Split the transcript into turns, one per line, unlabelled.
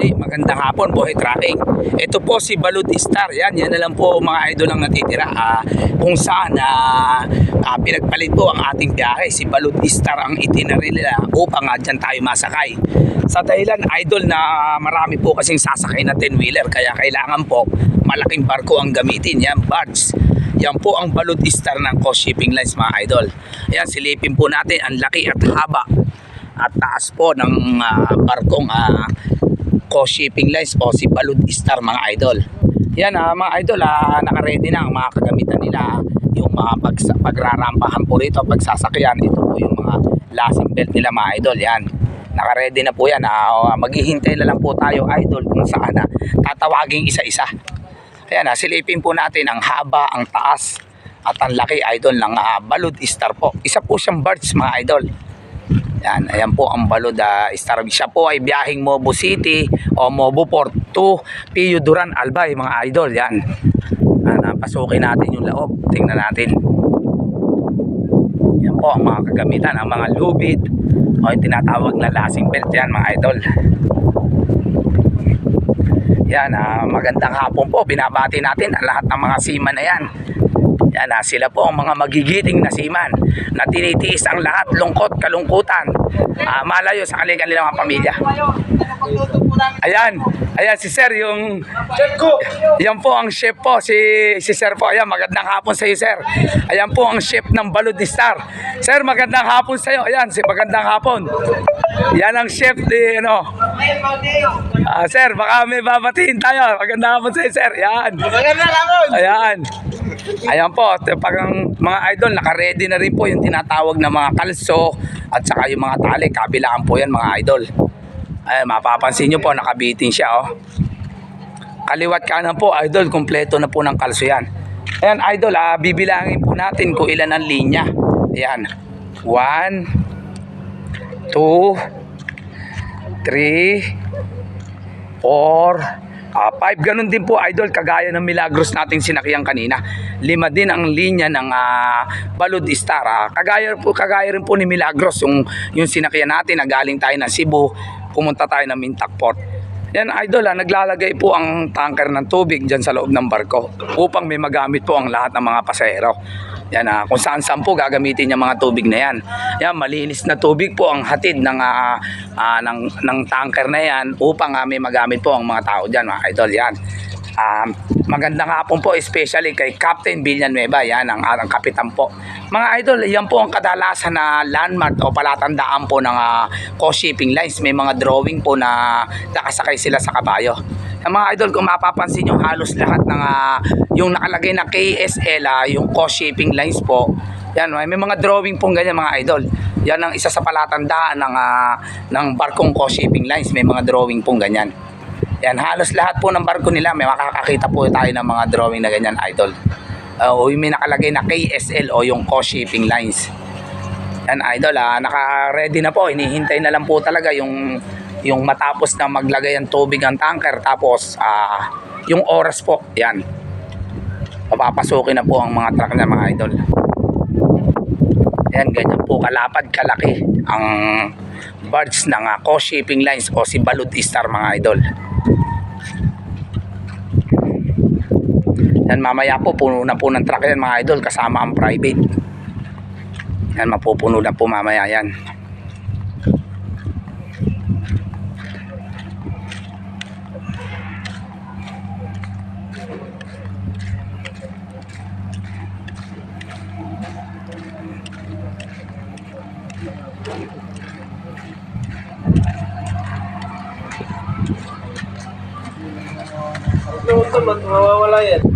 muli, magandang hapon, Buhay Tracking. Ito po si Balud Star. Yan na lang po mga idol ang natitira. Kung saan pinagpalit po ang ating biyahe. Si Balud Star ang itinerary nila upang dyan tayo masakay. Sa dahilan idol na marami po kasing sasakay na 10-wheeler. Kaya kailangan po malaking barko ang gamitin. Yan, barge. Yan po ang Balud Star ng Coast Shipping Lines mga idol. Yan, silipin po natin ang laki at haba at taas po ng barkong Coast Shipping Lines o si Balud Star mga idol. Yan mga idol, naka-ready na ang mga kagamitan nila. Yung mga pagrarampahan po rito, pagsasakyan. Ito po yung mga lasing belt nila mga idol. Yan, naka-ready na po yan. Maghihintay na lang po tayo idol kung saan tatawaging isa-isa. Ayan, silipin po natin ang haba, ang taas at ang laki idol ng Balud Star po. Isa po siyang barge mga idol. Yan, ayan po ang Balud Star. Siya po ay biyaheng Mobo City o Mobo Port to Pio Duran, Albay mga idol. Yan, pasukin natin yung loob. Tingnan natin. Yan po ang mga kagamitan, ang mga lubid o yung tinatawag na lasing belt. Yan mga idol. Yan, magandang hapon po. Binabati natin ang lahat ng mga seaman na yan. Yan, sila po ang mga magigiting na seaman na tinitiis ang lahat, lungkot, kalungkutan, malayo sa kanilang mga pamilya. Ayan, ayan si Sir, yung chef ko. Yan po ang chef po, si Sir po. Ayan, magandang hapon sa iyo, Sir. Ayan po ang chef ng Balud Star. Sir, magandang hapon sa iyo. Ayan, magandang hapon. Yan ang chef di Sir, baka may babatiin tayo. Magandang hapon sa iyo, Sir. Ayan. Magandang hapon. Ayan. Ayan po, pag ang mga idol, naka-ready na rin po yung tinatawag na mga kalso at saka yung mga tali. Kabilaan po yan mga idol. Ayan, mapapansin nyo po, nakabitin siya oh. Kaliwat kanan po idol, kompleto na po ng kalso yan. Ayan idol, bibilangin po natin kung ilan ang linya. Ayan, 1 2 3 4 5, ganun din po idol, kagaya ng Milagros nating sinakyan kanina. 5 din ang linya ng Balud Star. Kagaya rin po ni Milagros yung sinakyan natin na galing tayo ng Cebu, pumunta tayo ng Mintak Port. Yan idol, naglalagay po ang tanker ng tubig dyan sa loob ng barko upang may magamit po ang lahat ng mga pasahero. Yan, kung saan po gagamitin yung mga tubig na yan. Yan, malinis na tubig po ang hatid ng tanker na yan upang may magamit po ang mga tao dyan mga idol. Yan, magandang hapon po especially kay Captain Villanueva. Yan, ang kapitan po. Mga idol, yan po ang kadalasan na landmark o palatandaan po ng Coast Shipping Lines. May mga drawing po na nakasakay sila sa kabayo. Ang mga idol, kung mapapansin nyo, halos lahat ng yung nakalagay na KSL, yung Coast Shipping Lines po, yan, may mga drawing pong ganyan mga idol. Yan ang isa sa palatandaan ng barkong Coast Shipping Lines. May mga drawing pong ganyan. Yan, halos lahat po ng barko nila may makakakita po tayo ng mga drawing na ganyan idol. O may nakalagay na KSL o yung Coast Shipping Lines. Yan idol, naka-ready na po. Hinihintay na lang po talaga yung matapos na maglagay ang tubig ang tanker, tapos yung oras po, yan, papapasukin na po ang mga truck na mga idol. Yan, ganyan po kalapad kalaki ang barge ng Coast Shipping Lines o si Balud Star mga idol. Yan, mamaya po puno na po ng truck yan mga idol, kasama ang private. Yan, mapupuno na po mamaya yan.
Mawawala yan.